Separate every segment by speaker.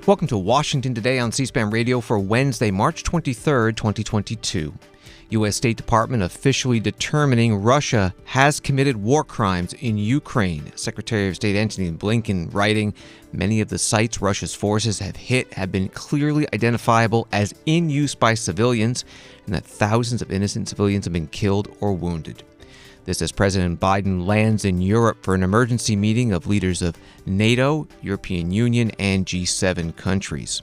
Speaker 1: Welcome to Washington Today on C-SPAN Radio for Wednesday, March 23rd, 2022. U.S. State Department officially determining Russia has committed war crimes in Ukraine. Secretary of State Antony Blinken writing, many of the sites Russia's forces have hit have been clearly identifiable as in use by civilians, and that thousands of innocent civilians have been killed or wounded. This as President Biden lands in Europe for an emergency meeting of leaders of NATO, European Union, and G7 countries.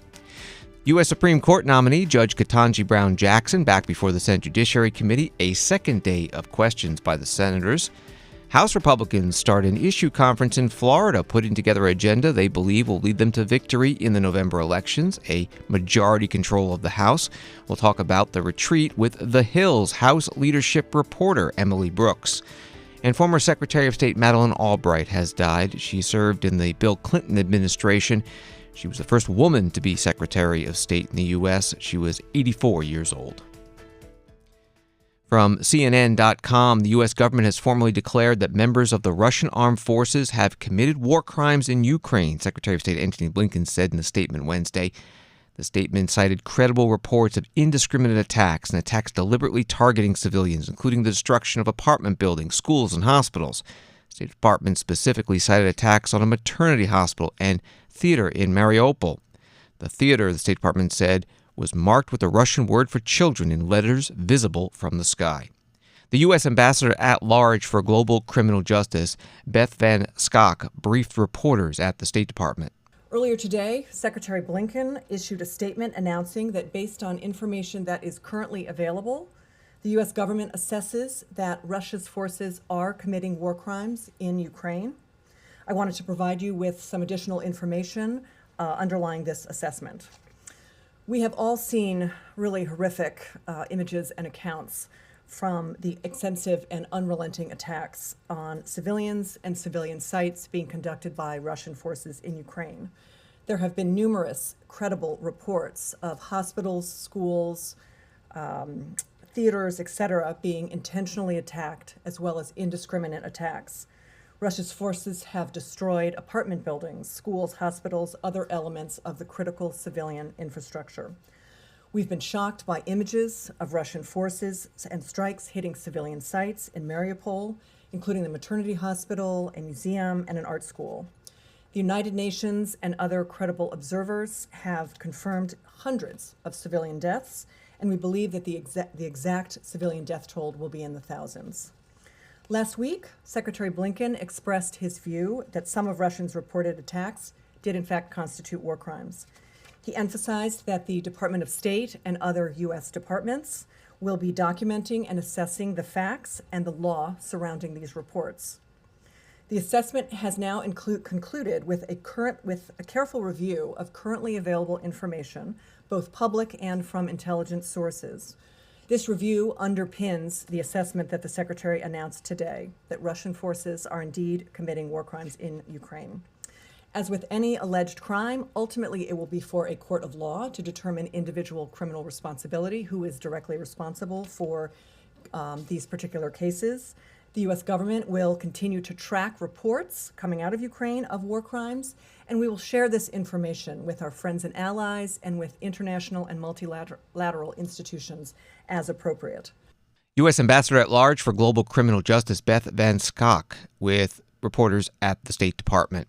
Speaker 1: U.S. Supreme Court nominee Judge Ketanji Brown Jackson back before the Senate Judiciary Committee, a second day of questions by the senators. House Republicans start an issue conference in Florida, putting together an agenda they believe will lead them to victory in the November elections, a majority control of the House. We'll talk about the retreat with The Hill's House leadership reporter, Emily Brooks. And former Secretary of State Madeleine Albright has died. She served in the Bill Clinton administration. She was the first woman to be Secretary of State in the U.S. She was 84 years old. From CNN.com, the U.S. government has formally declared that members of the Russian armed forces have committed war crimes in Ukraine, Secretary of State Antony Blinken said in a statement Wednesday. The statement cited credible reports of indiscriminate attacks and attacks deliberately targeting civilians, including the destruction of apartment buildings, schools, and hospitals. The State Department specifically cited attacks on a maternity hospital and theater in Mariupol. The theater, the State Department said, was marked with the Russian word for children in letters visible from the sky. The U.S. Ambassador at Large for Global Criminal Justice, Beth Van Schaack, briefed reporters at the State Department.
Speaker 2: Earlier today, Secretary Blinken issued a statement announcing that based on information that is currently available, the U.S. government assesses that Russia's forces are committing war crimes in Ukraine. I wanted to provide you with some additional information underlying this assessment. We have all seen really horrific images and accounts from the extensive and unrelenting attacks on civilians and civilian sites being conducted by Russian forces in Ukraine. There have been numerous credible reports of hospitals, schools, theaters, etc., being intentionally attacked, as well as indiscriminate attacks. Russia's forces have destroyed apartment buildings, schools, hospitals, other elements of the critical civilian infrastructure. We've been shocked by images of Russian forces and strikes hitting civilian sites in Mariupol, including the maternity hospital, a museum, and an art school. The United Nations and other credible observers have confirmed hundreds of civilian deaths, and we believe that the exact civilian death toll will be in the thousands. Last week, Secretary Blinken expressed his view that some of Russia's reported attacks did in fact constitute war crimes. He emphasized that the Department of State and other U.S. departments will be documenting and assessing the facts and the law surrounding these reports. The assessment has now concluded with a careful review of currently available information, both public and from intelligence sources. This review underpins the assessment that the Secretary announced today, that Russian forces are indeed committing war crimes in Ukraine. As with any alleged crime, ultimately it will be for a court of law to determine individual criminal responsibility, who is directly responsible for these particular cases. The U.S. government will continue to track reports coming out of Ukraine of war crimes, and we will share this information with our friends and allies and with international and multilateral institutions as appropriate.
Speaker 1: U.S. Ambassador at Large for Global Criminal Justice Beth Van Schaack with reporters at the State Department.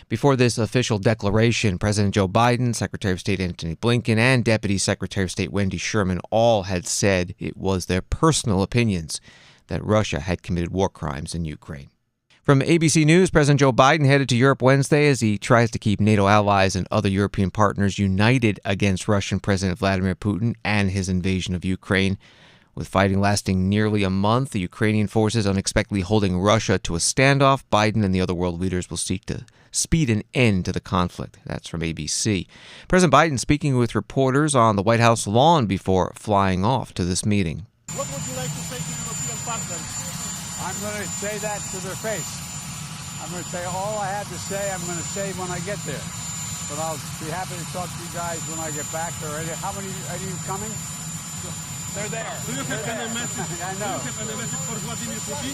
Speaker 1: Before this official declaration, President Joe Biden, Secretary of State Antony Blinken, and Deputy Secretary of State Wendy Sherman all had said it was their personal opinions that Russia had committed war crimes in Ukraine. From ABC News, President Joe Biden headed to Europe Wednesday as he tries to keep NATO allies and other European partners united against Russian President Vladimir Putin and his invasion of Ukraine. With fighting lasting nearly a month, the Ukrainian forces unexpectedly holding Russia to a standoff, Biden and the other world leaders will seek to speed an end to the conflict. That's from ABC. President Biden speaking with reporters on the White House lawn before flying off to this meeting.
Speaker 3: What would you like to say to European partners?
Speaker 4: I'm going to say that to their face. I'm going to say all I have to say, I'm going to say when I get there. But I'll be happy to talk to you guys when I get back. How many are you coming?
Speaker 3: They're there. Do you have any message?
Speaker 4: I know.
Speaker 3: Do you have any message for Vladimir Putin?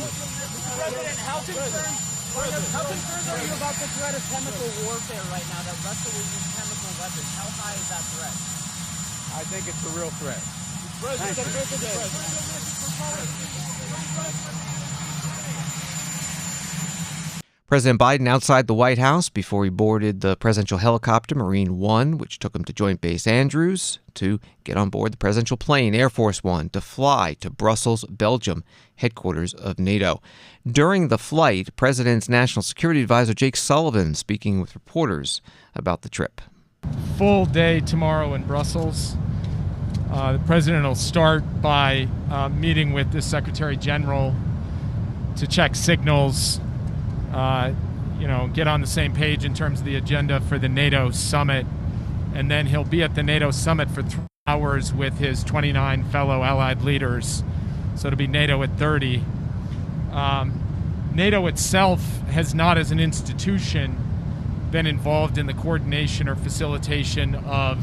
Speaker 5: President, how concerned are you about the threat of chemical warfare right now, that Russia will use chemical weapons. How high is that threat?
Speaker 4: I think it's a real threat.
Speaker 1: President Biden outside the White House before he boarded the presidential helicopter Marine One, which took him to Joint Base Andrews, to get on board the presidential plane Air Force One to fly to Brussels, Belgium, headquarters of NATO. During the flight, President's National Security Advisor Jake Sullivan speaking with reporters about the trip.
Speaker 6: Full day tomorrow in Brussels. The president will start by meeting with the Secretary General to check signals, get on the same page in terms of the agenda for the NATO summit. And then he'll be at the NATO summit for 3 hours with his 29 fellow allied leaders. So it'll be NATO at 30. NATO itself has not, as an institution, been involved in the coordination or facilitation of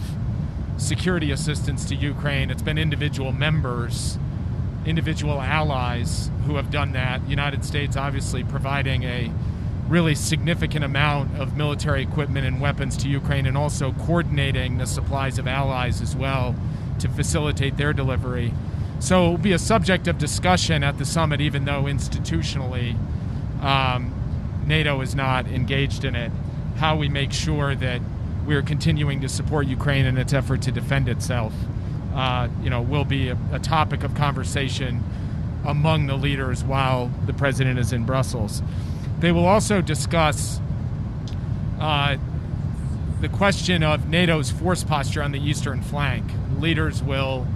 Speaker 6: security assistance to Ukraine. It's been individual members, individual allies who have done that. The United States obviously providing a really significant amount of military equipment and weapons to Ukraine, and also coordinating the supplies of allies as well to facilitate their delivery. So it will be a subject of discussion at the summit, even though institutionally NATO is not engaged in it. How we make sure that we're continuing to support Ukraine in its effort to defend itself, will be a topic of conversation among the leaders while the president is in Brussels. They will also discuss the question of NATO's force posture on the eastern flank. Leaders will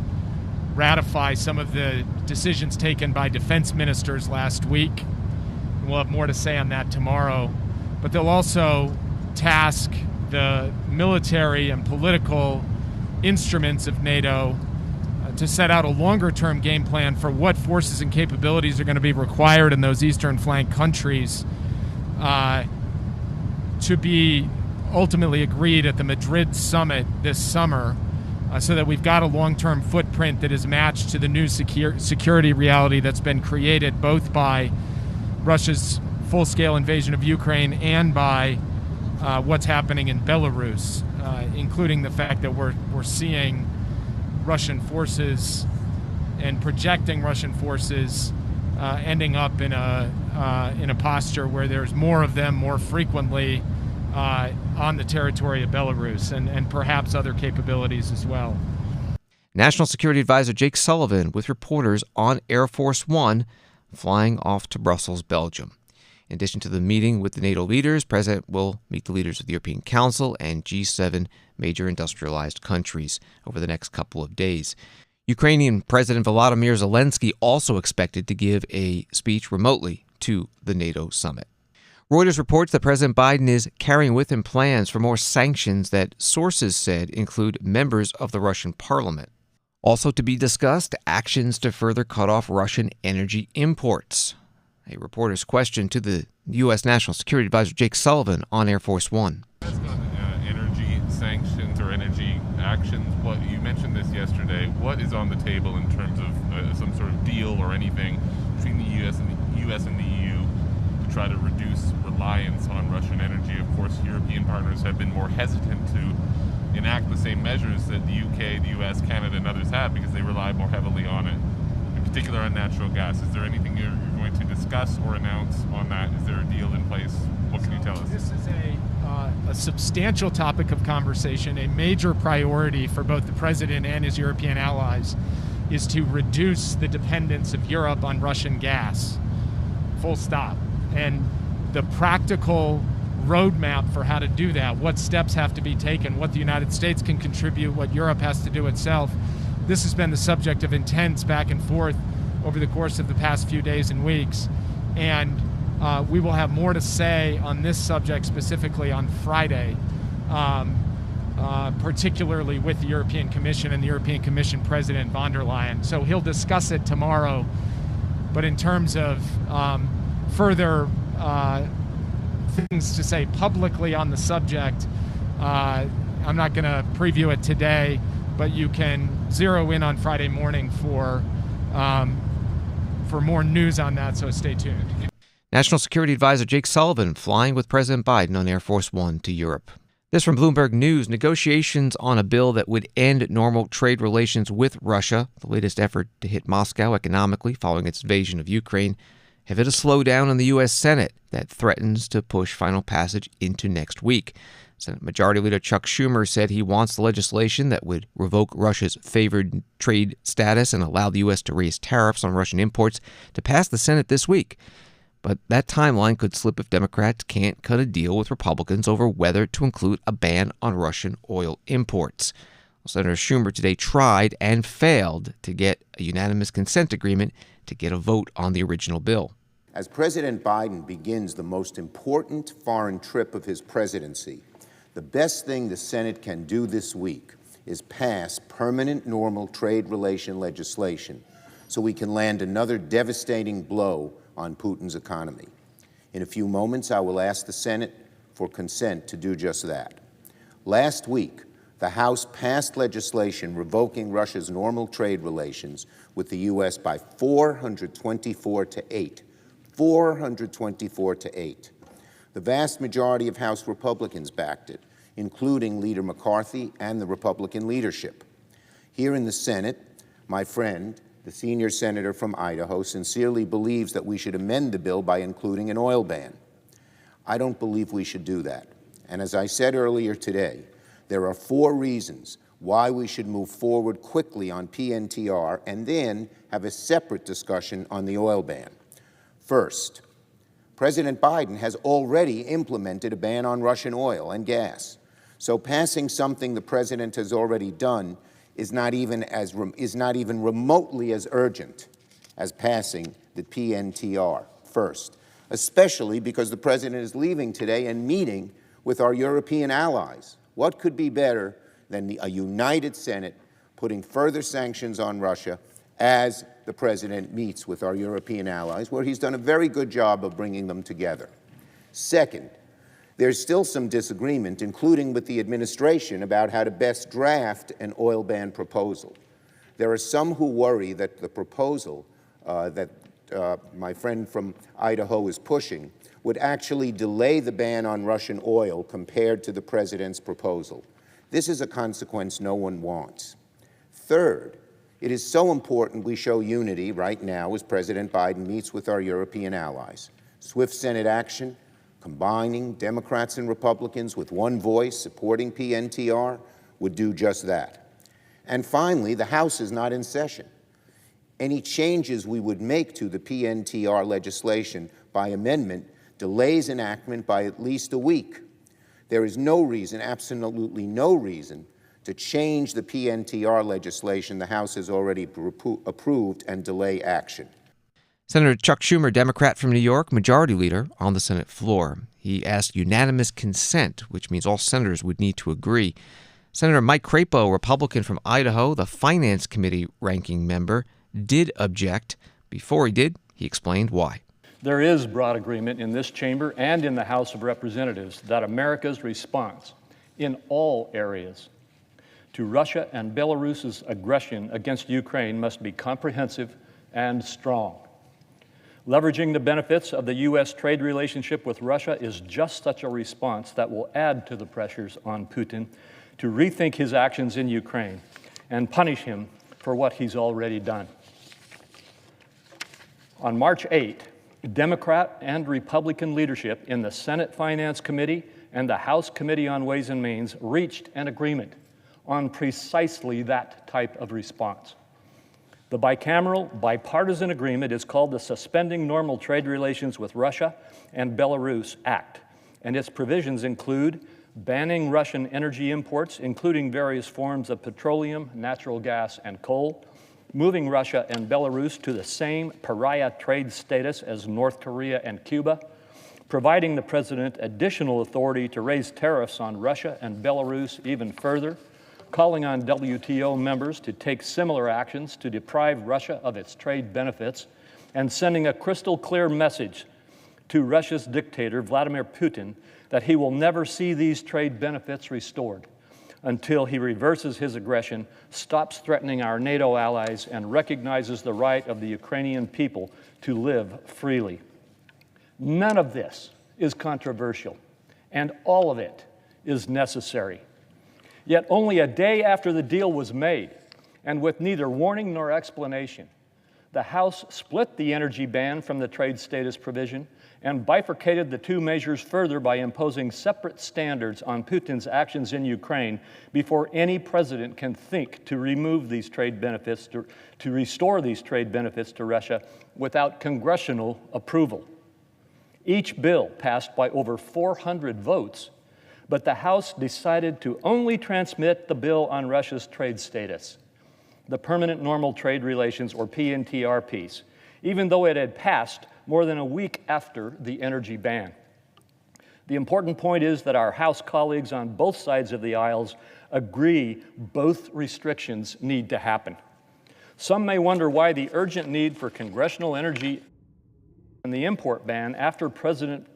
Speaker 6: ratify some of the decisions taken by defense ministers last week. We'll have more to say on that tomorrow. But they'll also task the military and political instruments of NATO to set out a longer-term game plan for what forces and capabilities are going to be required in those eastern flank countries to be ultimately agreed at the Madrid summit this summer, so that we've got a long-term footprint that is matched to the new security reality that's been created both by Russia's full-scale invasion of Ukraine and by what's happening in Belarus, including the fact that we're seeing Russian forces and projecting Russian forces ending up in a posture where there's more of them more frequently on the territory of Belarus, and perhaps other capabilities as well.
Speaker 1: National Security Advisor Jake Sullivan with reporters on Air Force One flying off to Brussels, Belgium. In addition to the meeting with the NATO leaders, the President will meet the leaders of the European Council and G7 major industrialized countries over the next couple of days. Ukrainian President Volodymyr Zelensky also expected to give a speech remotely to the NATO summit. Reuters reports that President Biden is carrying with him plans for more sanctions that sources said include members of the Russian parliament. Also to be discussed, actions to further cut off Russian energy imports. A reporter's question to the U.S. National Security Advisor Jake Sullivan on Air Force One.
Speaker 7: Energy sanctions or energy actions. What you mentioned this yesterday. What is on the table in terms of some sort of deal or anything between the U.S. and the EU to try to reduce reliance on Russian energy? Of course, European partners have been more hesitant to enact the same measures that the UK, the US, Canada, and others have because they rely more heavily on it, in particular on natural gas. Is there anything you're going to discuss or announce on that? Is there a deal in place? What can you tell us?
Speaker 6: This is a substantial topic of conversation. A major priority for both the president and his European allies is to reduce the dependence of Europe on Russian gas. Full stop. And the practical roadmap for how to do that, what steps have to be taken, what the United States can contribute, what Europe has to do itself. This has been the subject of intense back and forth over the course of the past few days and weeks. And we will have more to say on this subject specifically on Friday, particularly with the European Commission and the European Commission President von der Leyen. So he'll discuss it tomorrow. But in terms of further things to say publicly on the subject, I'm not going to preview it today, but you can zero in on Friday morning for more news on that, so stay tuned.
Speaker 1: National Security Advisor Jake Sullivan flying with President Biden on Air Force One to Europe. This from Bloomberg News. Negotiations on a bill that would end normal trade relations with Russia, the latest effort to hit Moscow economically following its invasion of Ukraine, have hit a slowdown in the U.S. Senate that threatens to push final passage into next week. Senate Majority Leader Chuck Schumer said he wants the legislation that would revoke Russia's favored trade status and allow the U.S. to raise tariffs on Russian imports to pass the Senate this week. But that timeline could slip if Democrats can't cut a deal with Republicans over whether to include a ban on Russian oil imports. Senator Schumer today tried and failed to get a unanimous consent agreement to get a vote on the original bill.
Speaker 5: As President Biden begins the most important foreign trip of his presidency, the best thing the Senate can do this week is pass permanent normal trade relation legislation so we can land another devastating blow on Putin's economy. In a few moments, I will ask the Senate for consent to do just that. Last week, the House passed legislation revoking Russia's normal trade relations with the U.S. by 424 to 8. 424 to 8. The vast majority of House Republicans backed it, including Leader McCarthy and the Republican leadership. Here in the Senate, my friend, the senior senator from Idaho, sincerely believes that we should amend the bill by including an oil ban. I don't believe we should do that. And as I said earlier today, there are 4 reasons why we should move forward quickly on PNTR and then have a separate discussion on the oil ban. First, President Biden has already implemented a ban on Russian oil and gas. So passing something the president has already done is not even remotely as urgent as passing the PNTR first, especially because the president is leaving today and meeting with our European allies. What could be better than a united Senate putting further sanctions on Russia as the president meets with our European allies, where he's done a very good job of bringing them together? Second, there's still some disagreement, including with the administration, about how to best draft an oil ban proposal. There are some who worry that the proposal that my friend from Idaho is pushing would actually delay the ban on Russian oil compared to the president's proposal. This is a consequence no one wants. Third, it is so important we show unity right now as President Biden meets with our European allies. Swift Senate action, combining Democrats and Republicans with one voice supporting PNTR, would do just that. And finally, the House is not in session. Any changes we would make to the PNTR legislation by amendment delays enactment by at least a week. There is no reason, absolutely no reason, to change the PNTR legislation the House has already approved and delay action.
Speaker 1: Senator Chuck Schumer, Democrat from New York, Majority Leader on the Senate floor. He asked unanimous consent, which means all senators would need to agree. Senator Mike Crapo, Republican from Idaho, the Finance Committee ranking member, did object. Before he did, he explained why.
Speaker 8: There is broad agreement in this chamber and in the House of Representatives that America's response in all areas to Russia and Belarus's aggression against Ukraine must be comprehensive and strong. Leveraging the benefits of the U.S. trade relationship with Russia is just such a response that will add to the pressures on Putin to rethink his actions in Ukraine and punish him for what he's already done. On March 8, Democrat and Republican leadership in the Senate Finance Committee and the House Committee on Ways and Means reached an agreement on precisely that type of response. The bicameral, bipartisan agreement is called the Suspending Normal Trade Relations with Russia and Belarus Act, and its provisions include banning Russian energy imports, including various forms of petroleum, natural gas, and coal, moving Russia and Belarus to the same pariah trade status as North Korea and Cuba, providing the president additional authority to raise tariffs on Russia and Belarus even further, calling on WTO members to take similar actions to deprive Russia of its trade benefits, and sending a crystal clear message to Russia's dictator, Vladimir Putin, that he will never see these trade benefits restored until he reverses his aggression, stops threatening our NATO allies, and recognizes the right of the Ukrainian people to live freely. None of this is controversial, and all of it is necessary. Yet only a day after the deal was made, and with neither warning nor explanation, the House split the energy ban from the trade status provision and bifurcated the two measures further by imposing separate standards on Putin's actions in Ukraine before any president can think to remove these trade benefits, to restore these trade benefits to Russia without congressional approval. Each bill passed by over 400 votes, but the House decided to only transmit the bill on Russia's trade status, the Permanent Normal Trade Relations, or PNTR piece, even though it had passed more than a week after the energy ban. The important point is that our House colleagues on both sides of the aisles agree both restrictions need to happen. Some may wonder why the urgent need for congressional energy and the import ban after President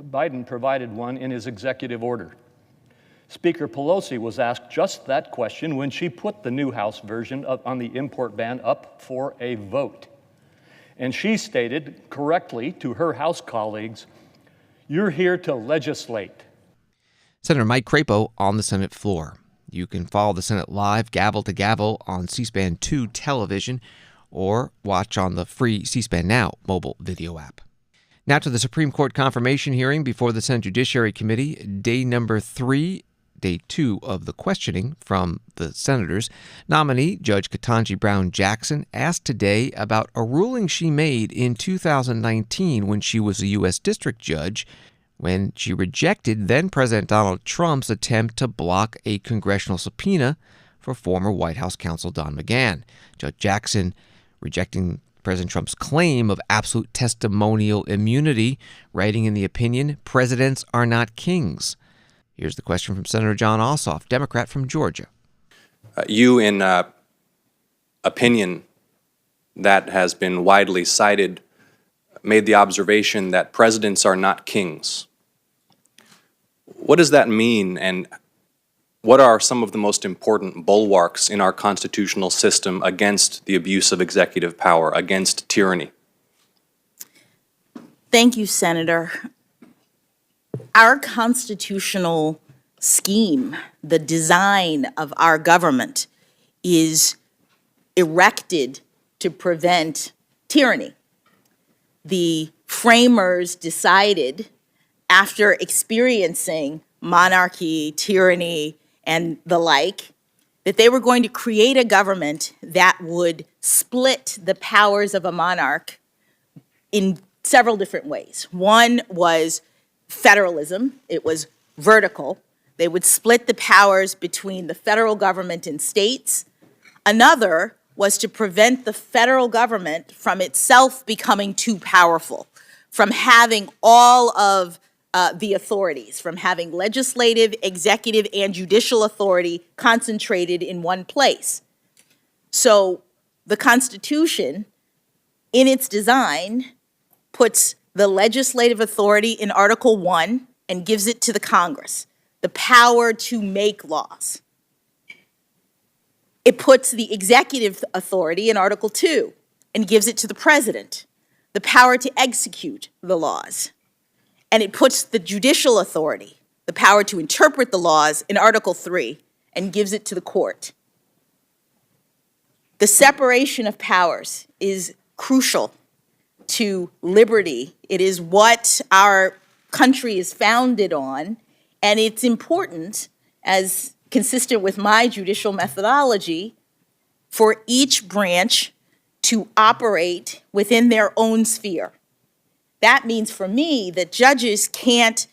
Speaker 8: Biden provided one in his executive order. Speaker Pelosi was asked just that question when she put the new House version on the import ban up for a vote. And she stated correctly to her House colleagues, "You're here to legislate."
Speaker 1: Senator Mike Crapo on the Senate floor. You can follow the Senate live, gavel to gavel, on C-SPAN 2 television or watch on the free C-SPAN Now mobile video app. Now to the Supreme Court confirmation hearing before the Senate Judiciary Committee, day number 3. Day 2 of the questioning from the senators. Nominee Judge Ketanji Brown Jackson asked today about a ruling she made in 2019 when she was a U.S. District Judge, when she rejected then-President Donald Trump's attempt to block a congressional subpoena for former White House counsel Don McGahn. Judge Jackson rejecting President Trump's claim of absolute testimonial immunity, writing in the opinion, "Presidents are not kings." Here's the question from Senator John Ossoff, Democrat from Georgia.
Speaker 9: You, in opinion that has been widely cited, made the observation that presidents are not kings. What does that mean, and what are some of the most important bulwarks in our constitutional system against the abuse of executive power, against tyranny?
Speaker 10: Thank you, Senator. Our constitutional scheme, the design of our government, is erected to prevent tyranny. The framers decided, after experiencing monarchy, tyranny, and the like, that they were going to create a government that would split the powers of a monarch in several different ways. One was federalism. It was vertical. They would split the powers between the federal government and states. Another was to prevent the federal government from itself becoming too powerful, from having all of the authorities, from having legislative, executive, and judicial authority concentrated in one place. So the Constitution, in its design, puts the legislative authority in Article 1 and gives it to the Congress, the power to make laws. It puts the executive authority in Article 2 and gives it to the president, the power to execute the laws. And it puts the judicial authority, the power to interpret the laws, in Article 3 and gives it to the court. The separation of powers is crucial to liberty. It is what our country is founded on, and it's important, as consistent with my judicial methodology, for each branch to operate within their own sphere. That means for me that judges can't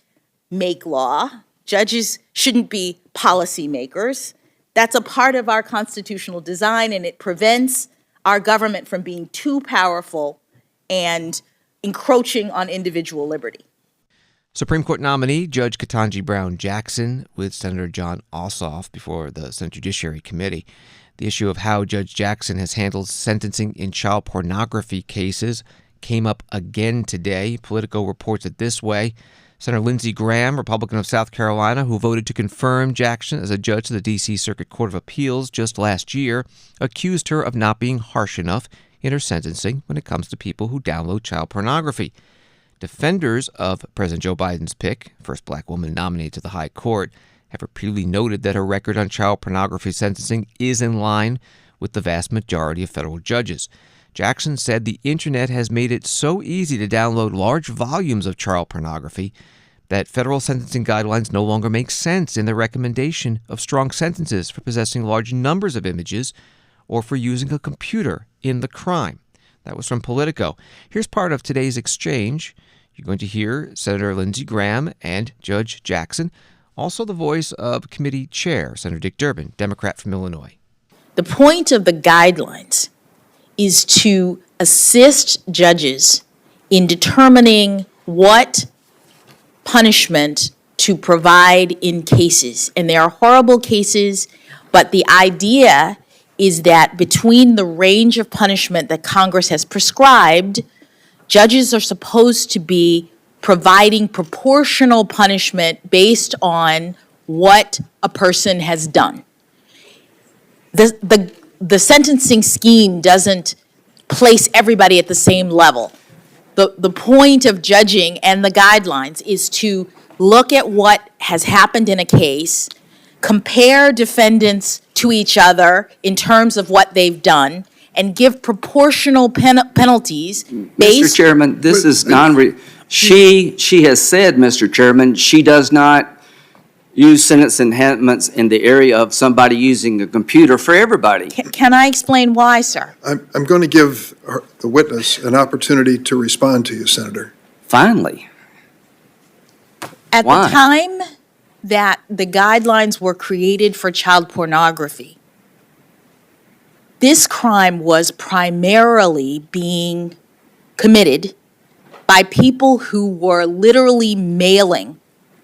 Speaker 10: make law. Judges shouldn't be policymakers. That's a part of our constitutional design, and it prevents our government from being too powerful and encroaching on individual liberty.
Speaker 1: Supreme Court nominee Judge Ketanji Brown Jackson with Senator John Ossoff before the Senate Judiciary Committee. The issue of how Judge Jackson has handled sentencing in child pornography cases came up again today. Politico reports it this way. Senator Lindsey Graham, Republican of South Carolina, who voted to confirm Jackson as a judge of the D.C. Circuit Court of Appeals just last year, accused her of not being harsh enough in her sentencing when it comes to people who download child pornography. Defenders of President Joe Biden's pick, first black woman nominated to the high court, have repeatedly noted that her record on child pornography sentencing is in line with the vast majority of federal judges. Jackson said the internet has made it so easy to download large volumes of child pornography that federal sentencing guidelines no longer make sense in the recommendation of strong sentences for possessing large numbers of images or for using a computer in the crime. That was from Politico. Here's part of today's exchange. You're going to hear Senator Lindsey Graham and Judge Jackson, also the voice of committee chair, Senator Dick Durbin, Democrat from Illinois.
Speaker 10: The point of the guidelines is to assist judges in determining what punishment to provide in cases. And there are horrible cases, but the idea is that between the range of punishment that Congress has prescribed, judges are supposed to be providing proportional punishment based on what a person has done. The sentencing scheme doesn't place everybody at the same level. The point of judging and the guidelines is to look at what has happened in a case, compare defendants to each other in terms of what they've done, and give proportional penalties based...
Speaker 11: Mr. Chairman, this is she has said, Mr. Chairman, she does not use sentence enhancements in the area of somebody using a computer for everybody.
Speaker 10: Can I explain why, sir?
Speaker 12: I'm going to give the witness an opportunity to respond to you, Senator.
Speaker 11: Finally.
Speaker 10: At
Speaker 11: Why?
Speaker 10: the time that the guidelines were created for child pornography, this crime was primarily being committed by people who were literally mailing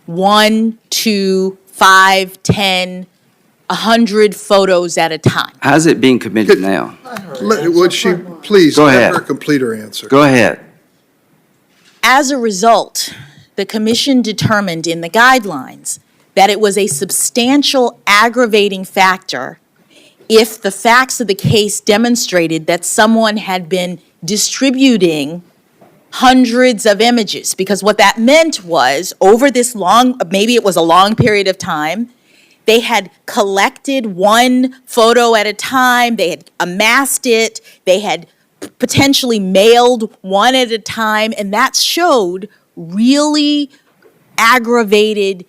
Speaker 10: 1, 2, 5, 10, 100 photos at a time.
Speaker 11: How's it being committed now?
Speaker 12: Would she please
Speaker 11: Go
Speaker 12: let
Speaker 11: ahead.
Speaker 12: her complete her answer?
Speaker 11: Go ahead.
Speaker 10: As a result, the commission determined in the guidelines that it was a substantial aggravating factor if the facts of the case demonstrated that someone had been distributing hundreds of images, because what that meant was over this long, maybe it was a long period of time, they had collected one photo at a time, they had amassed it, they had potentially mailed one at a time, and that showed really aggravated,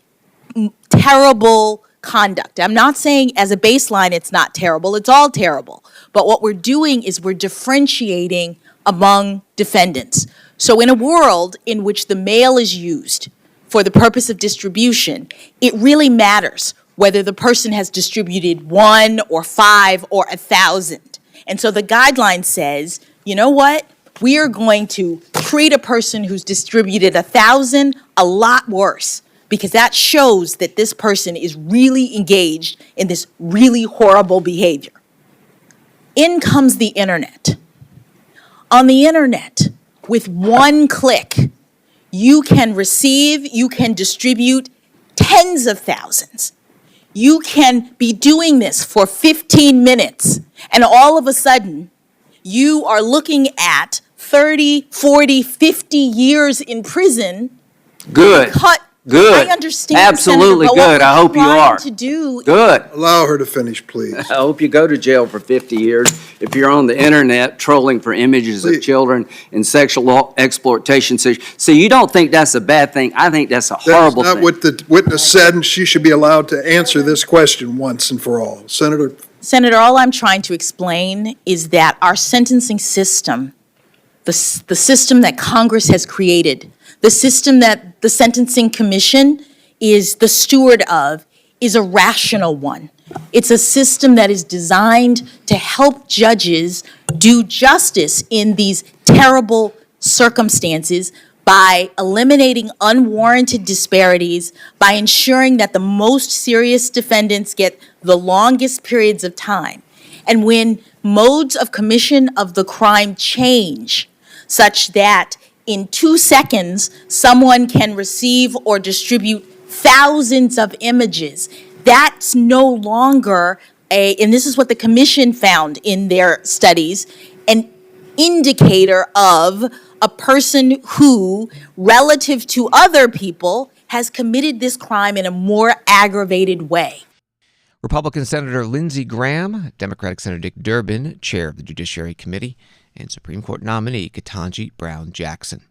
Speaker 10: terrible conduct. I'm not saying as a baseline it's not terrible, it's all terrible. But what we're doing is we're differentiating among defendants. So in a world in which the mail is used for the purpose of distribution, it really matters whether the person has distributed 1 or 5 or 1,000. And so the guideline says, you know what? We are going to treat a person who's distributed 1,000 a lot worse, because that shows that this person is really engaged in this really horrible behavior. In comes the internet. On the internet, with one click, you can receive, you can distribute tens of thousands. You can be doing this for 15 minutes, and all of a sudden, you are looking at 30, 40, 50 years in prison.
Speaker 11: Good. Good.
Speaker 10: I understand,
Speaker 11: Absolutely
Speaker 10: Senator, but
Speaker 11: good.
Speaker 10: What
Speaker 11: I hope you
Speaker 10: we're
Speaker 11: are.
Speaker 10: trying to do.
Speaker 11: Good.
Speaker 12: Allow her to finish, please.
Speaker 11: I hope you go to jail for 50 years if you're on the internet trolling for images of children in sexual exploitation. So you don't think that's a bad thing? I think that's a horrible
Speaker 12: That's not
Speaker 11: thing.
Speaker 12: what the witness said, and she should be allowed to answer this question once and for all.
Speaker 10: Senator, all I'm trying to explain is that our sentencing system, the system that Congress has created, the system that the Sentencing Commission is the steward of, is a rational one. It's a system that is designed to help judges do justice in these terrible circumstances by eliminating unwarranted disparities, by ensuring that the most serious defendants get the longest periods of time. And when modes of commission of the crime change, such that in 2 seconds, someone can receive or distribute thousands of images, that's no longer and this is what the commission found in their studies, an indicator of a person who, relative to other people, has committed this crime in a more aggravated way.
Speaker 1: Republican Senator Lindsey Graham, Democratic Senator Dick Durbin, chair of the Judiciary Committee, and Supreme Court nominee Ketanji Brown Jackson.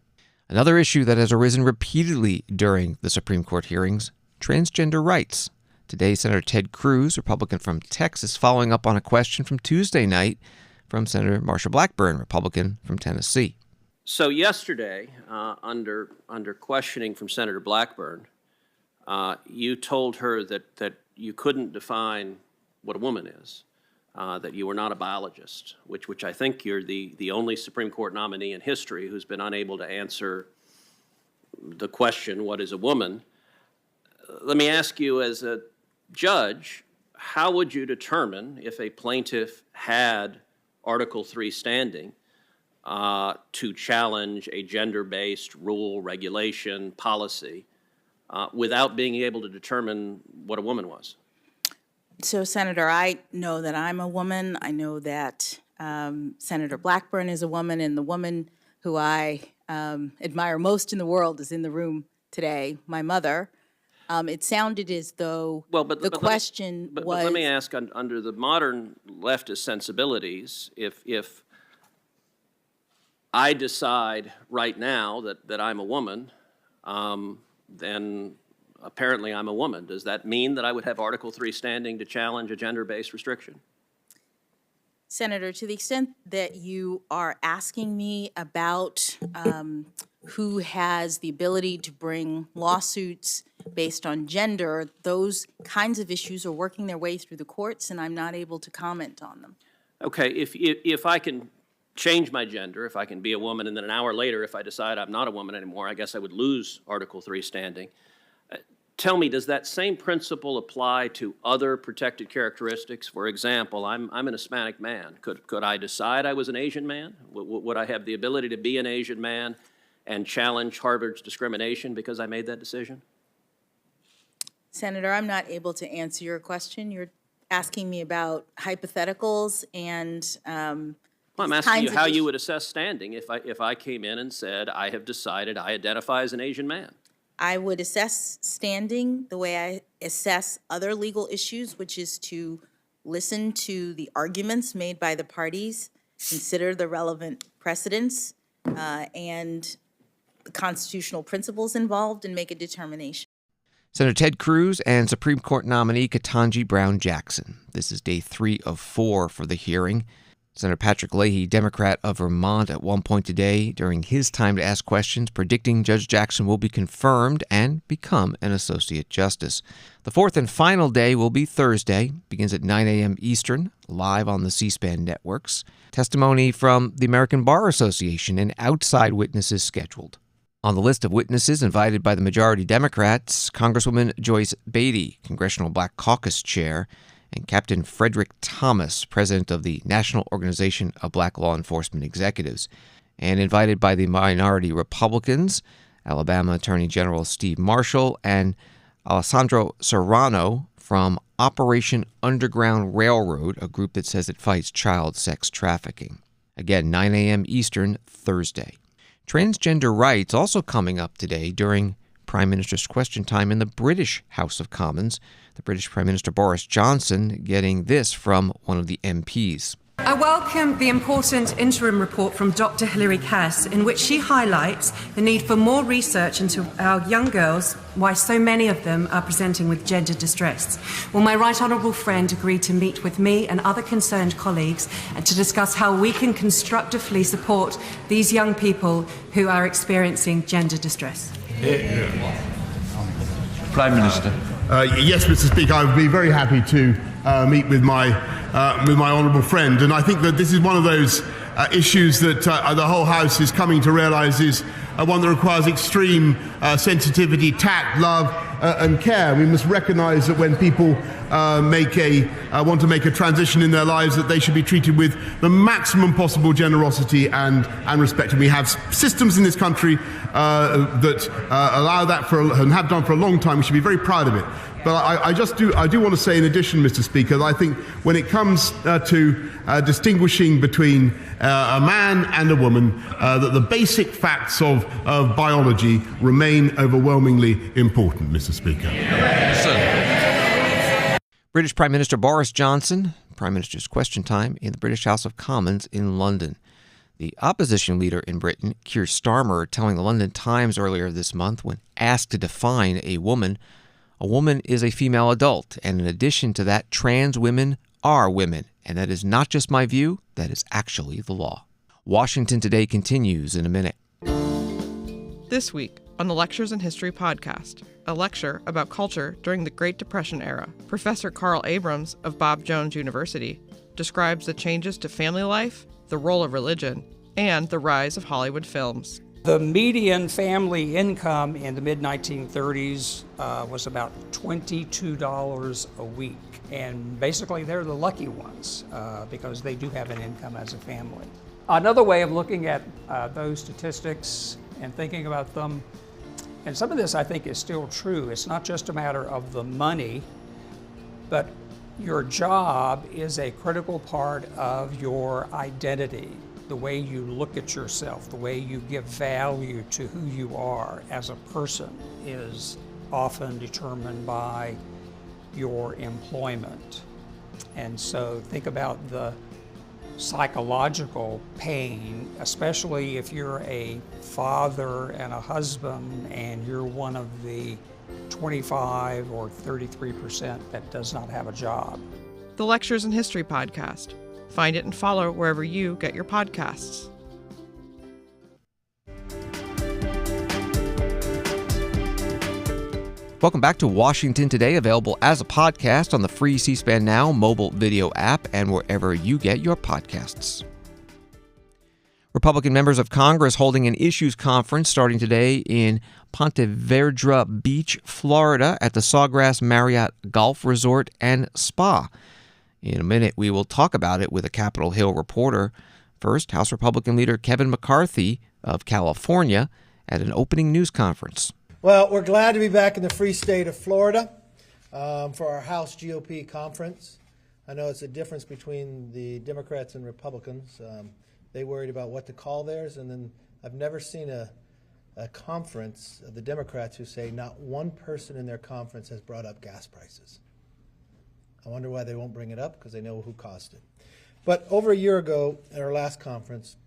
Speaker 1: Another issue that has arisen repeatedly during the Supreme Court hearings, transgender rights. Today, Senator Ted Cruz, Republican from Texas, following up on a question from Tuesday night from Senator Marsha Blackburn, Republican from Tennessee.
Speaker 13: So yesterday, under questioning from Senator Blackburn, you told her that you couldn't define what a woman is, that you were not a biologist, which I think you're the only Supreme Court nominee in history who's been unable to answer the question, what is a woman? Let me ask you, as a judge, how would you determine if a plaintiff had Article III standing to challenge a gender-based rule, regulation, policy, without being able to determine what a woman was?
Speaker 10: So, Senator, I know that I'm a woman. I know that Senator Blackburn is a woman, and the woman who I admire most in the world is in the room today, my mother. It sounded as though the question was... But let me ask, under the modern leftist sensibilities, if I decide right now that I'm a woman, then apparently I'm a woman. Does that mean that I would have Article III standing to challenge a gender-based restriction? Senator, to the extent that you are asking me about who has the ability to bring lawsuits based on gender, those kinds of issues are working their way through the courts, and I'm not able to comment on them.
Speaker 13: Okay, if I can change my gender, if I can be a woman, and then an hour later, if I decide I'm not a woman anymore, I guess I would lose Article III standing. Tell me, does that same principle apply to other protected characteristics? For example, I'm an Hispanic man. Could I decide I was an Asian man? Would I have the ability to be an Asian man and challenge Harvard's discrimination because I made that decision?
Speaker 10: Senator, I'm not able to answer your question. You're asking me about hypotheticals and
Speaker 13: well, I'm asking you how you would assess standing if I came in and said, I have decided I identify as an Asian man.
Speaker 10: I would assess standing the way I assess other legal issues, which is to listen to the arguments made by the parties, consider the relevant precedents, and the constitutional principles involved, and make a determination.
Speaker 1: Senator Ted Cruz and Supreme Court nominee Ketanji Brown Jackson. This is day 3 of 4 for the hearing. Senator Patrick Leahy, Democrat of Vermont, at one point today during his time to ask questions, predicting Judge Jackson will be confirmed and become an Associate Justice. The fourth and final day will be Thursday, begins at 9 a.m. Eastern, live on the C-SPAN networks. Testimony from the American Bar Association and outside witnesses scheduled. On the list of witnesses invited by the majority Democrats, Congresswoman Joyce Beatty, Congressional Black Caucus Chair, and Captain Frederick Thomas, president of the National Organization of Black Law Enforcement Executives, and invited by the minority Republicans, Alabama Attorney General Steve Marshall and Alessandro Serrano from Operation Underground Railroad, a group that says it fights child sex trafficking. Again, 9 a.m. Eastern, Thursday. Transgender rights also coming up today during Prime Minister's Question Time in the British House of Commons. The British Prime Minister Boris Johnson getting this from one of the MPs.
Speaker 14: I welcome the important interim report from Dr. Hilary Cass, in which she highlights the need for more research into our young girls, why so many of them are presenting with gender distress. Will my right honourable friend agree to meet with me and other concerned colleagues and to discuss how we can constructively support these young people who are experiencing gender distress?
Speaker 15: Prime Minister.
Speaker 3: Yes, Mr. Speaker, I would be very happy to meet with my honourable friend, and I think that this is one of those issues that the whole House is coming to realise is one that requires extreme sensitivity, tact, love, and care. We must recognise that when people want to make a transition in their lives, that they should be treated with the maximum possible generosity and respect. And we have systems in this country that allow that and have done for a long time. We should be very proud of it. But I do want to say, in addition, Mr. Speaker, that I think when it comes to distinguishing between a man and a woman, that the basic facts of biology remain remain overwhelmingly important, Mr. Speaker.
Speaker 1: British Prime Minister Boris Johnson, Prime Minister's Question Time in the British House of Commons in London. The opposition leader in Britain, Keir Starmer, telling the London Times earlier this month when asked to define a woman is a female adult, and in addition to that, trans women are women. And that is not just my view, that is actually the law. Washington Today continues in a minute.
Speaker 15: This week on the Lectures in History podcast, a lecture about culture during the Great Depression era, Professor Carl Abrams of Bob Jones University describes the changes to family life, the role of religion, and the rise of Hollywood films.
Speaker 16: The median family income in the mid-1930s was about $22 a week. And basically, they're the lucky ones because they do have an income as a family. Another way of looking at those statistics and thinking about them, and some of this I think is still true, it's not just a matter of the money, but your job is a critical part of your identity. The way you look at yourself, the way you give value to who you are as a person is often determined by your employment. And so think about the psychological pain, especially if you're a father and a husband and you're one of the 25 or 33% that does not have a job.
Speaker 15: The Lectures in History podcast. Find it and follow wherever you get your podcasts.
Speaker 1: Welcome back to Washington Today, available as a podcast on the free C-SPAN Now mobile video app and wherever you get your podcasts. Republican members of Congress holding an issues conference starting today in Ponte Vedra Beach, Florida at the Sawgrass Marriott Golf Resort and Spa. In a minute, we will talk about it with a Capitol Hill reporter. First, House Republican leader Kevin McCarthy of California at an opening news conference.
Speaker 17: Well, we're glad to be back in the free state of Florida for our House GOP conference. I know it's a difference between the Democrats and Republicans. They worried about what to call theirs, and then I've never seen a conference of the Democrats who say not one person in their conference has brought up gas prices. I wonder why they won't bring it up, because they know who caused it. But over a year ago, at our last conference,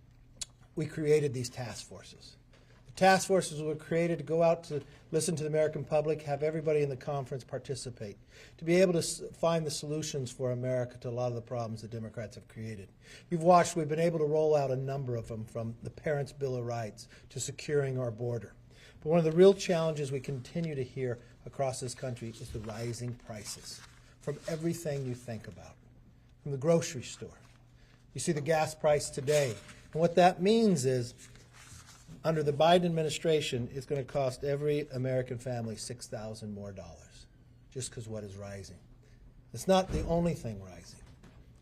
Speaker 17: we created these task forces. The task forces were created to go out to listen to the American public, have everybody in the conference participate, to be able to find the solutions for America to a lot of the problems the Democrats have created. You've watched, we've been able to roll out a number of them, from the Parents' Bill of Rights to securing our border. But one of the real challenges we continue to hear across this country is the rising prices. From everything you think about, from the grocery store. You see the gas price today. And what that means is, under the Biden administration, it's going to cost every American family $6,000 more just because what is rising. It's not the only thing rising.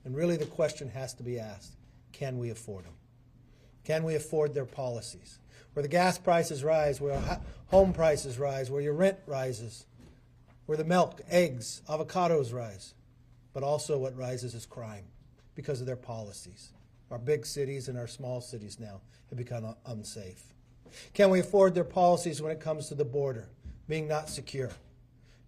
Speaker 17: And really the question has to be asked, can we afford them? Can we afford their policies? Where the gas prices rise, where home prices rise, where your rent rises, where the milk, eggs, avocados rise. But also what rises is crime because of their policies. Our big cities and our small cities now have become unsafe. Can we afford their policies when it comes to the border being not secure?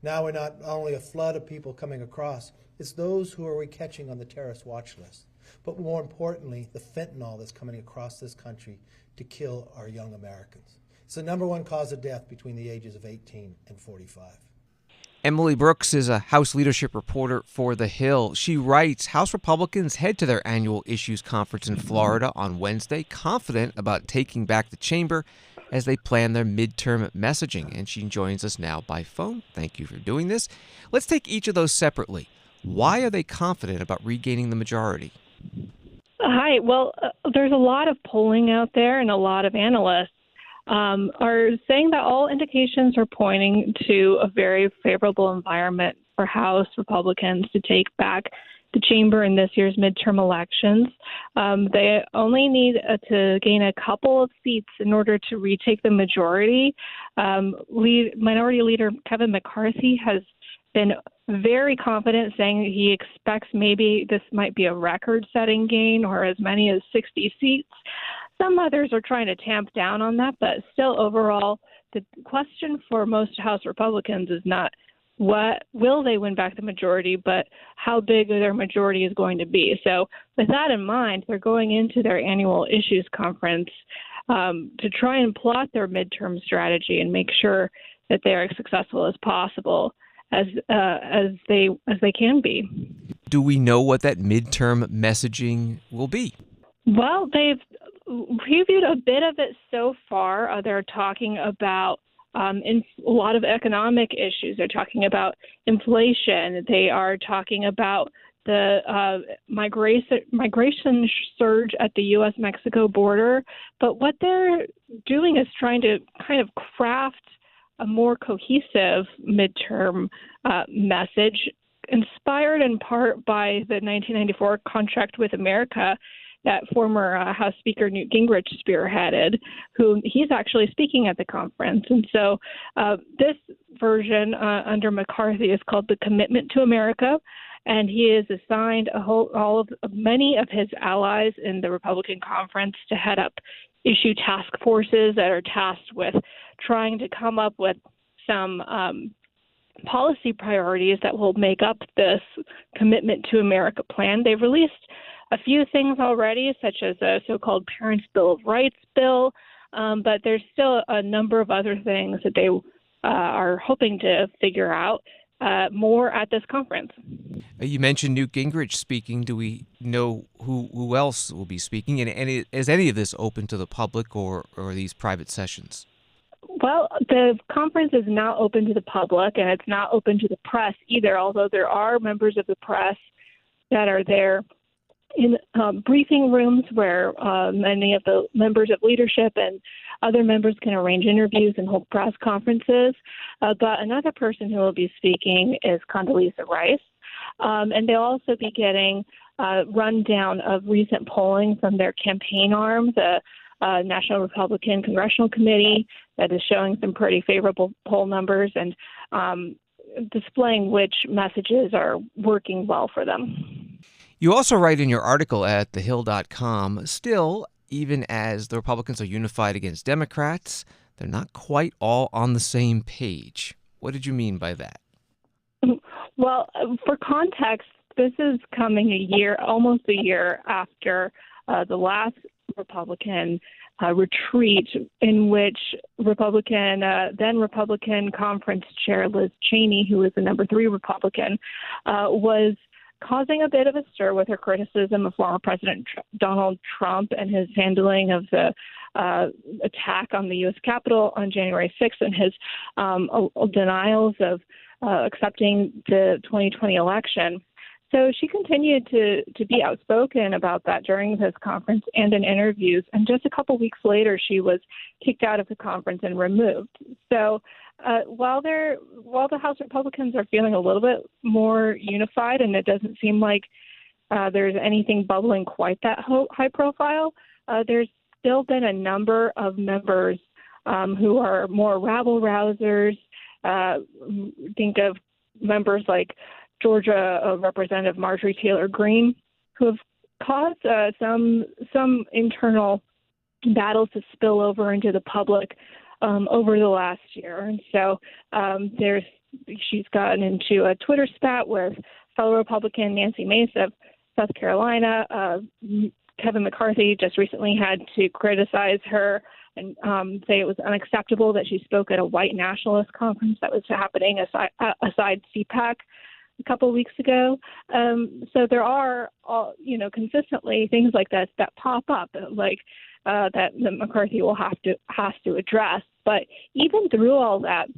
Speaker 17: Now we're not only a flood of people coming across, it's those who are we catching on the terrorist watch list. But more importantly, the fentanyl that's coming across this country to kill our young Americans. It's the number one cause of death between the ages of 18 and 45.
Speaker 1: Emily Brooks is a House leadership reporter for The Hill. She writes, House Republicans head to their annual issues conference in Florida on Wednesday, confident about taking back the chamber as they plan their midterm messaging. And she joins us now by phone. Thank you for doing this. Let's take each of those separately. Why are they confident about regaining the majority?
Speaker 18: Hi. Well, there's a lot of polling out there, and a lot of analysts are saying that all indications are pointing to a very favorable environment for House Republicans to take back the chamber in this year's midterm elections. They only need to gain a couple of seats in order to retake the majority. Minority Leader Kevin McCarthy has been very confident, saying he expects maybe this might be a record-setting gain or as many as 60 seats. Some others are trying to tamp down on that, but still overall, the question for most House Republicans is not what will they win back the majority, but how big their majority is going to be. So with that in mind, they're going into their annual issues conference to try and plot their midterm strategy and make sure that they are as successful as possible as they can be.
Speaker 1: Do we know what that midterm messaging will be?
Speaker 18: Well, they've previewed a bit of it so far. They're talking about in a lot of economic issues. They're talking about inflation. They are talking about the migration surge at the U.S.-Mexico border. But what they're doing is trying to kind of craft a more cohesive midterm message, inspired in part by the 1994 Contract with America that former House Speaker Newt Gingrich spearheaded, who he's actually speaking at the conference. And so this version under McCarthy is called the Commitment to America, and he has assigned many of his allies in the Republican conference to head up issue task forces that are tasked with trying to come up with some policy priorities that will make up this Commitment to America plan. They've released a few things already, such as a so-called Parents' Bill of Rights bill, but there's still a number of other things that they are hoping to figure out more at this conference.
Speaker 1: You mentioned Newt Gingrich speaking. Do we know who else will be speaking? And is any of this open to the public or these private sessions?
Speaker 18: Well, the conference is not open to the public, and it's not open to the press either, although there are members of the press that are there in briefing rooms where many of the members of leadership and other members can arrange interviews and hold press conferences. But another person who will be speaking is Condoleezza Rice. And they'll also be getting a rundown of recent polling from their campaign arm, the National Republican Congressional Committee, that is showing some pretty favorable poll numbers and displaying which messages are working well for them.
Speaker 1: You also write in your article at thehill.com, still, even as the Republicans are unified against Democrats, they're not quite all on the same page. What did you mean by that?
Speaker 18: Well, for context, this is coming almost a year after the last Republican retreat in which then Republican Conference Chair Liz Cheney, who is the number 3 Republican, was causing a bit of a stir with her criticism of former President Donald Trump and his handling of the attack on the U.S. Capitol on January 6th and his denials of accepting the 2020 election. So she continued to be outspoken about that during this conference and in interviews. And just a couple weeks later, she was kicked out of the conference and removed. So while the House Republicans are feeling a little bit more unified, and it doesn't seem like there's anything bubbling quite that high profile, there's still been a number of members who are more rabble-rousers. Think of members like Georgia Representative Marjorie Taylor Greene, who have caused some internal battles to spill over into the public over the last year. And so she's gotten into a Twitter spat with fellow Republican Nancy Mace of South Carolina. Kevin McCarthy just recently had to criticize her and say it was unacceptable that she spoke at a white nationalist conference that was happening aside CPAC a couple of weeks ago. So there are, consistently things like that pop up, like that McCarthy has to address. But even through all that,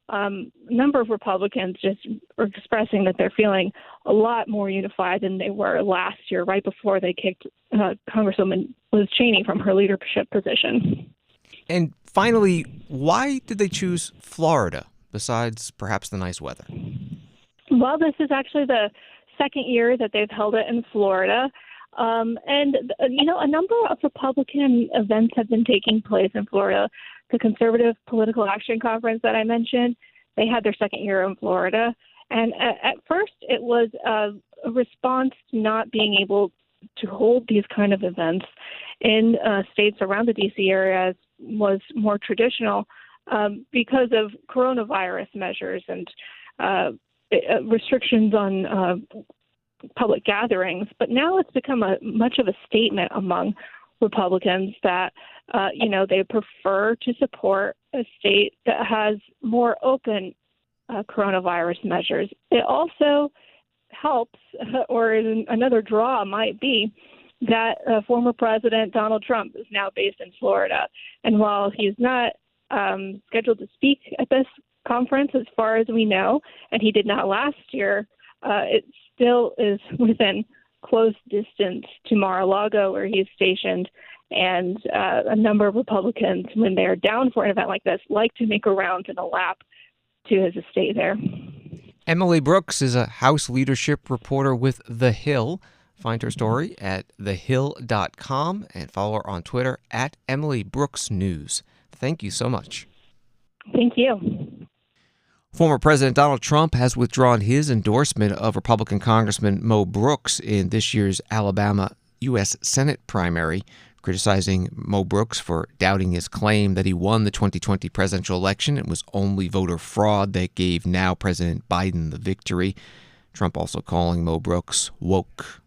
Speaker 18: a number of Republicans just are expressing that they're feeling a lot more unified than they were last year, right before they kicked Congresswoman Liz Cheney from her leadership position.
Speaker 1: And finally, why did they choose Florida, besides perhaps the nice weather?
Speaker 18: Well, this is actually the second year that they've held it in Florida. A number of Republican events have been taking place in Florida. The Conservative Political Action Conference that I mentioned, they had their second year in Florida. And at first, it was a response to not being able to hold these kind of events in states around the D.C. area, as was more traditional because of coronavirus measures and restrictions on public gatherings. But now it's become much of a statement among Republicans that, they prefer to support a state that has more open coronavirus measures. It also helps, or another draw might be, that former President Donald Trump is now based in Florida. And while he's not scheduled to speak at this conference, as far as we know, and he did not last year, it still is within close distance to Mar-a-Lago, where he is stationed. And a number of Republicans, when they're down for an event like this, like to make a round in a lap to his estate there.
Speaker 1: Emily Brooks is a House leadership reporter with The Hill. Find her story at thehill.com and follow her on Twitter at Emily Brooks News. Thank you so much.
Speaker 18: Thank you.
Speaker 1: Former President Donald Trump has withdrawn his endorsement of Republican Congressman Mo Brooks in this year's Alabama U.S. Senate primary, criticizing Mo Brooks for doubting his claim that he won the 2020 presidential election. It was only voter fraud that gave now President Biden the victory. Trump also calling Mo Brooks woke.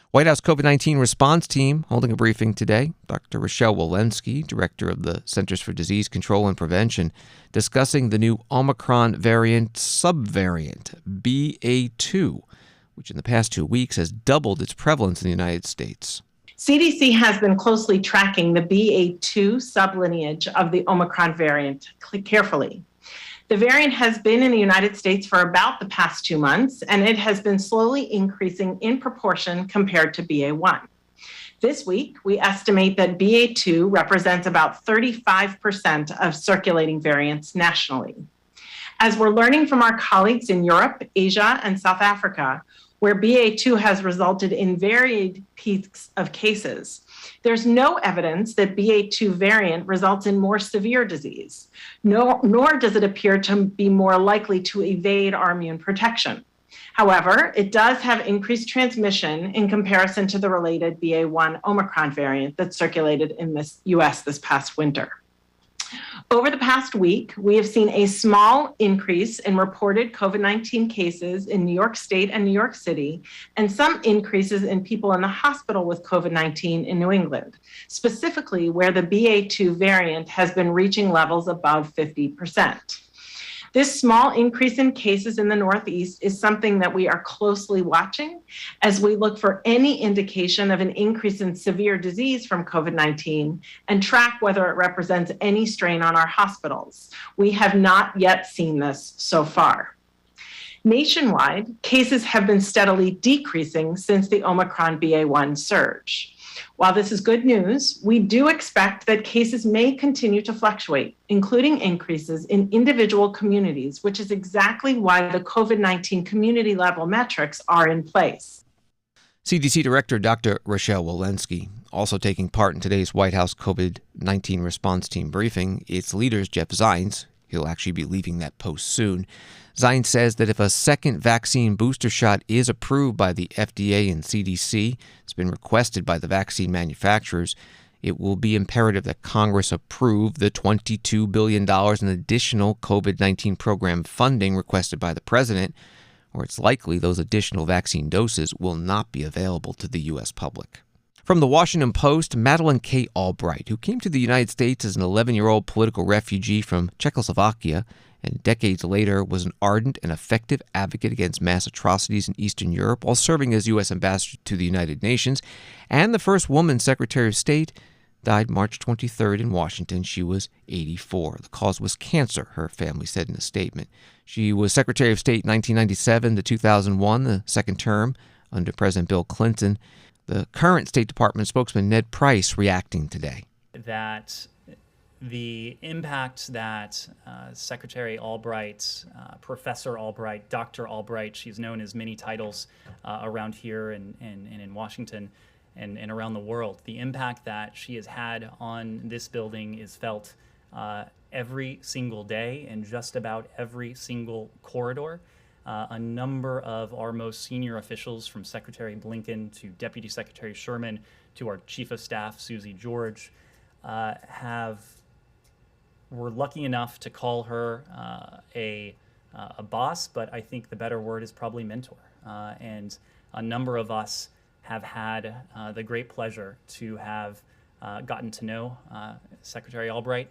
Speaker 1: White House COVID-19 response team holding a briefing today. Dr. Rochelle Walensky, director of the Centers for Disease Control and Prevention, discussing the new Omicron variant subvariant, BA2, which in the past 2 weeks has doubled its prevalence in the United States.
Speaker 19: CDC has been closely tracking the BA2 sublineage of the Omicron variant carefully. The variant has been in the United States for about the past 2 months, and it has been slowly increasing in proportion compared to BA1. This week, we estimate that BA2 represents about 35% of circulating variants nationally. As we're learning from our colleagues in Europe, Asia, and South Africa, where BA2 has resulted in varied peaks of cases, there's no evidence that BA2 variant results in more severe disease, nor does it appear to be more likely to evade our immune protection. However, it does have increased transmission in comparison to the related BA1 Omicron variant that circulated in the US this past winter. Over the past week, we have seen a small increase in reported COVID-19 cases in New York State and New York City, and some increases in people in the hospital with COVID-19 in New England, specifically where the BA2 variant has been reaching levels above 50%. This small increase in cases in the Northeast is something that we are closely watching as we look for any indication of an increase in severe disease from COVID-19 and track whether it represents any strain on our hospitals. We have not yet seen this so far. Nationwide, cases have been steadily decreasing since the Omicron BA1 surge. While this is good news, we do expect that cases may continue to fluctuate, including increases in individual communities, which is exactly why the COVID-19 community level metrics are in place.
Speaker 1: CDC Director Dr. Rochelle Walensky also taking part in today's White House COVID-19 response team briefing. Its leader's Jeff Zients. He'll actually be leaving that post soon. Zients says that if a second vaccine booster shot is approved by the FDA and CDC, it's been requested by the vaccine manufacturers, it will be imperative that Congress approve the $22 billion in additional COVID-19 program funding requested by the president, or it's likely those additional vaccine doses will not be available to the U.S. public. From the Washington Post, Madeleine Albright, who came to the United States as an 11-year-old political refugee from Czechoslovakia and decades later was an ardent and effective advocate against mass atrocities in Eastern Europe while serving as U.S. ambassador to the United Nations, and the first woman Secretary of State, died March 23rd in Washington. She was 84. The cause was cancer, her family said in a statement. She was Secretary of State 1997 to 2001, the second term under President Bill Clinton. The current State Department spokesman Ned Price reacting today.
Speaker 20: That the impact that Secretary Albright, Professor Albright, Dr. Albright, she's known as many titles around here and in Washington and around the world, the impact that she has had on this building is felt every single day in just about every single corridor. A number of our most senior officials, from Secretary Blinken to Deputy Secretary Sherman to our Chief of Staff, Susie George, have we're lucky enough to call her a boss, but I think the better word is probably mentor. And a number of us have had the great pleasure to have gotten to know Secretary Albright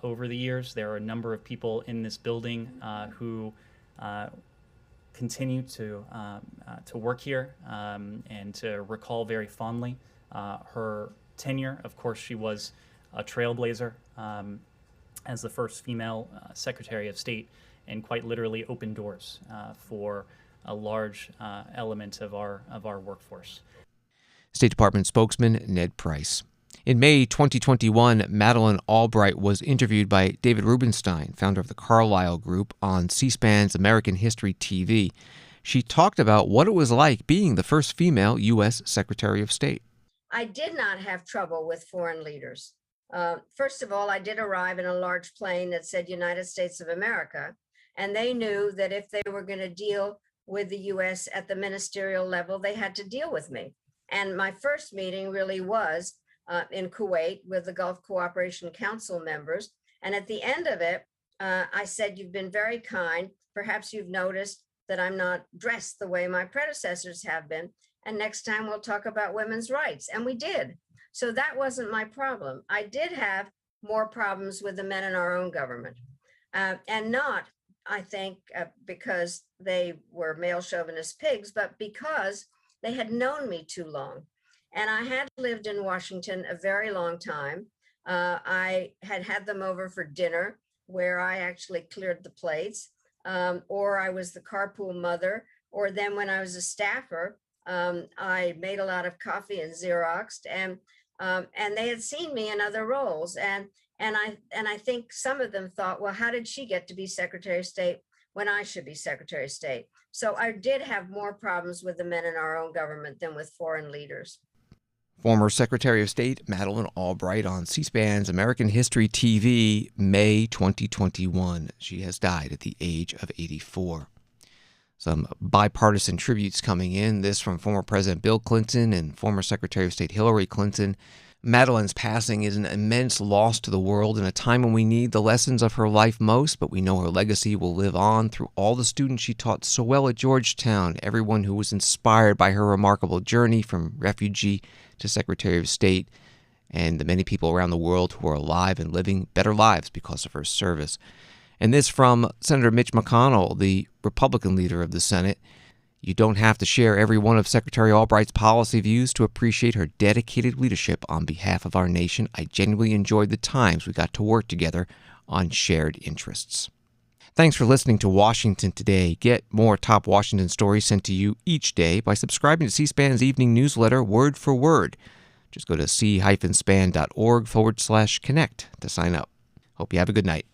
Speaker 20: over the years. There are a number of people in this building who continue to work here and to recall very fondly her tenure. Of course, she was a trailblazer as the first female Secretary of State, and quite literally opened doors for a large element of our workforce.
Speaker 1: State Department spokesman Ned Price. In May 2021, Madeleine Albright was interviewed by David Rubenstein, founder of the Carlyle Group, on C-SPAN's American History TV. She talked about what it was like being the first female U.S. Secretary of State.
Speaker 21: I did not have trouble with foreign leaders. First of all, I did arrive in a large plane that said United States of America, and they knew that if they were going to deal with the U.S. at the ministerial level, they had to deal with me. And my first meeting really was in Kuwait with the Gulf Cooperation Council members. And at the end of it, I said, "You've been very kind. Perhaps you've noticed that I'm not dressed the way my predecessors have been. And next time we'll talk about women's rights." And we did. So that wasn't my problem. I did have more problems with the men in our own government. And not, I think, because they were male chauvinist pigs, but because they had known me too long. And I had lived in Washington a very long time. I had had them over for dinner where I actually cleared the plates, or I was the carpool mother, or then when I was a staffer, I made a lot of coffee and Xeroxed, and they had seen me in other roles. And I think some of them thought, well, how did she get to be Secretary of State when I should be Secretary of State? So I did have more problems with the men in our own government than with foreign leaders.
Speaker 1: Former Secretary of State Madeleine Albright on C-SPAN's American History TV, May 2021. She has died at the age of 84. Some bipartisan tributes coming in. This from former President Bill Clinton and former Secretary of State Hillary Clinton. Madeleine's passing is an immense loss to the world in a time when we need the lessons of her life most, but we know her legacy will live on through all the students she taught so well at Georgetown, everyone who was inspired by her remarkable journey from refugee to Secretary of State, and the many people around the world who are alive and living better lives because of her service. And this from Senator Mitch McConnell, the Republican leader of the Senate. You don't have to share every one of Secretary Albright's policy views to appreciate her dedicated leadership on behalf of our nation. I genuinely enjoyed the times we got to work together on shared interests. Thanks for listening to Washington Today. Get more top Washington stories sent to you each day by subscribing to C-SPAN's evening newsletter, Word for Word. Just go to c-span.org/connect to sign up. Hope you have a good night.